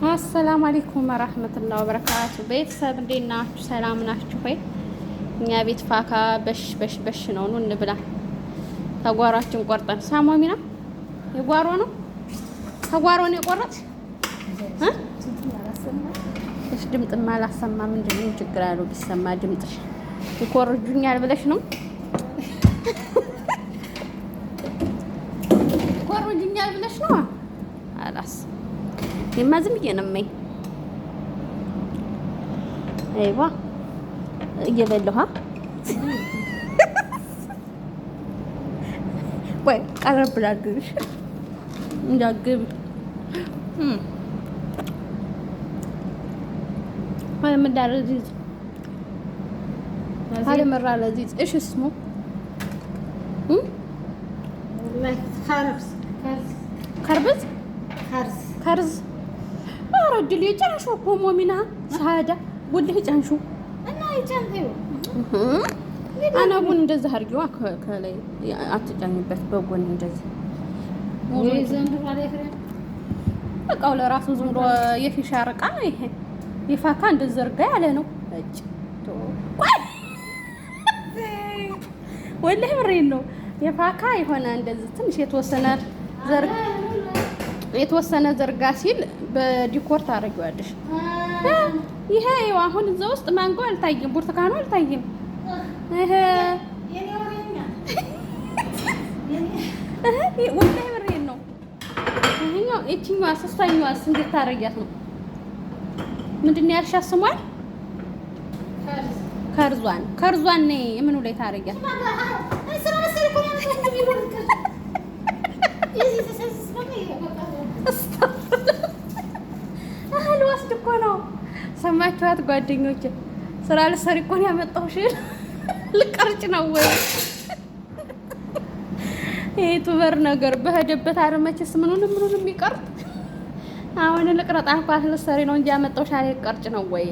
አሰላሙ አለይኩም ወራህመቱላሂ ወበረካቱ። ቤተሰብ እንዴት ናችሁ? ሰላም ናችሁ ወይ? እኛ ቤት ፋካ በሽ በሽ በሽ ነው። ኑ እንብላ። ተጓሯችን ቆርጠን ሳሞሚና የጓሮ ነው ተጓሮ ነው የቆረጥሽ እሺ። ድምጥማ አላሰማ ምንድን ነው ችግር አለው? ቢሰማ ድምጥሽ ይኮርጁኛል ብለሽ ነው? ይኮርጁኛል ብለሽ ነው? አላስ የማዝም እየነመኝ አይዋ እየበላሁ ወይ ቀረብ ላድርግሽ እንዳግብ هذا مدار لذيذ هذا مرة لذيذ ايش اسمه؟ خرز خربز خرز كرز رجل يجانشو كومو منها شهادة ودي يجانشو أنا يجانشو أنا أبون እንደዛ አድርጊዋ ከላይ አትጫኝበት በጎን እንደዚህ ዘንድሮ አለፍረን በቃው ለራሱ ዝም ብሎ የፊሻ ርቃ ይሄ የፋካ እንደዘርጋ ያለ ነው እጭ ወላሂ ብሬን ነው የፋካ የሆነ እንደዚህ ትንሽ የተወሰነ ዘርጋ ሲል በዲኮር ታደርጊዋለሽ። ይሄ አሁን እዛ ውስጥ ማንጎ አልታየም፣ ብርቱካኑ አልታየም። ይሄ ወላሂ ብሬን ነው። ይሄኛው እቺኛዋ ሶስተኛዋስ እንዴት ታረጊያት ነው? ምንድን ነው ያልሻት ስሟን? ከርዟን ነይ ምኑ ላይ ታረጊያት? አህል ወስድ እኮ ነው። ሰማችኋት ጓደኞቼ? ስራ ልትሰሪ እኮ ነው ያመጣሁሽ። ልቀርጭ ነው ወይ ዩቱበር ነገር በሄደበት አረመችስ ምኑንም ይቀርጥ። አሁን ልቅረጣ እንኳን ልትሰሪ ነው እንጂ ያመጣሁሽ አለ ልቀርጭ ነው ወይ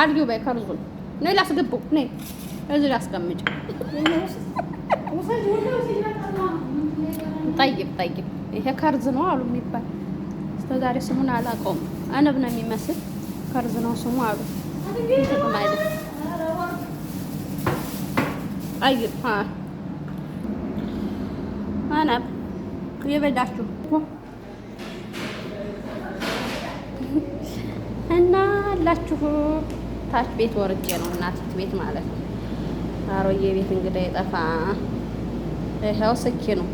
አልዩ በይ። ከርዙን ነይ ላስገባው፣ ነይ እዚህ ላስቀምጭ። ጠይብ ይሄ ከርዝ ነው አሉ የሚባል እስከዛሬ ስሙን አላውቀውም። አነብ ነው የሚመስል ከርዝ ነው ስሙ አሉ ማለት ጠይብ አነብ የበላችሁ እና አላችሁ። ታች ቤት ወርጄ ነው እናት ቤት ማለት ነው። አሮዬ ቤት እንግዲህ የጠፋ ይኸው ስኪ ነው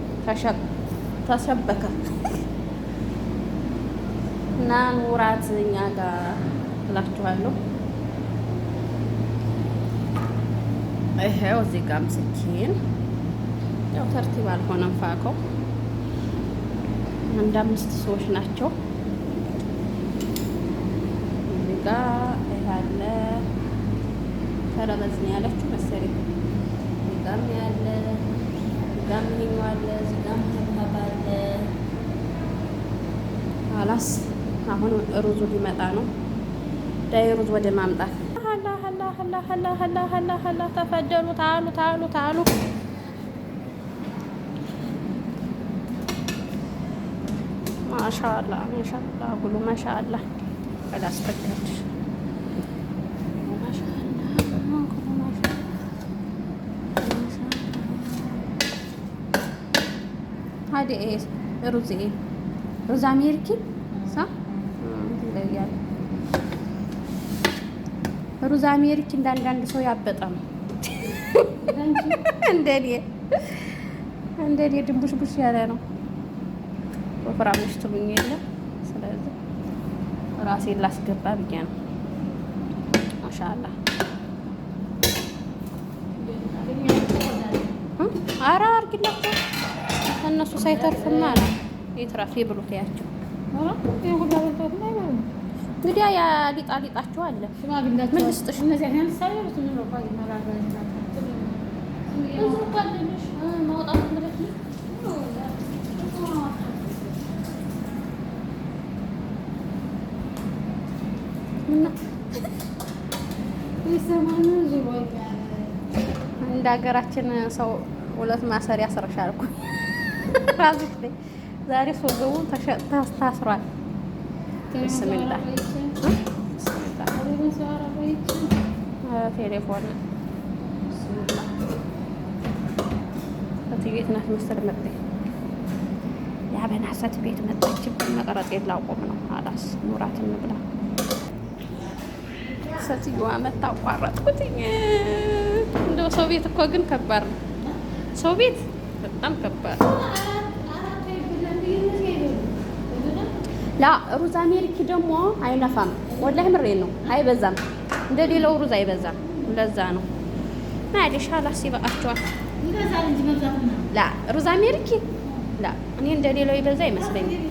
ተሸበከ እና ኑራት እኛ ጋር እላችኋለሁ። ይኸው እዚህ ጋርም ስኪን ያው ተርቲብ አልሆነም። ፋቀው አንድ 5 ሰዎች ናቸው። እዚህ ጋር ያለ ተረበዝ ነው ያለችው መሰለኝ። እዚህ ጋርም ያለ ጋም ይኛዋል እዚህ ጋም ተባለ አላስ አሁን ሩዙ ሊመጣ ነው። ዳይ ሩዝ ወደ ማምጣት ሀላ ተፈደሉ ታሉ ማሻአላ ሁሉ ማሻአላ አላስፈቀድሽ هذه ايه رز ايه رز امريكي صح ይለያል። ሩዝ አሜሪኪ እንዳንዳንድ ሰው ያበጠ ነው። እንደኔ ድንቡሽቡሽ ያለ ነው። ወፍራምሽ ትሉኝ የለ። ስለዚህ ራሴን ላስገባ ብዬ ነው። ማሻአላ ኧረ አድርጊላቸው እነሱ ሳይተርፍማ ነው ይትረፍ ይብሉት ያቸው። እንግዲህ ያ ሊጣቸው አለ። ምን ልስጥሽ? እነዚህ አይነት ሳይሆን ነው እንደ ሀገራችን ሰው 2 ማሰሪያ ያስረሻል እኮ ራስሽ ላይ ዛሬ ሶገቡ ታስሯል። ብስሚላ ቴሌፎን ቤት ናት መሰል መጣኝ። የአበናሰት ቤት መጣችብን። መቀረጤን ላቆም ነው። አላስ ኑራት እንብላ። ሴትዮዋ መታ አቋረጥኩትኝ። እንደው ሰው ቤት እኮ ግን ከባድ ነው። ሰው ቤት በጣም ከባድ ላ ሩዝ አሜሪኪ ደግሞ አይነፋም። ወላሂ ምሬን ነው። አይበዛም፣ እንደ ሌላው ሩዝ አይበዛም። ለዛ ነው ማዲሻ ላስ ይበቃቸዋል። ላ ሩዝ አሜሪኪ ላ እኔ እንደ ሌላው ይበዛ አይመስለኝም።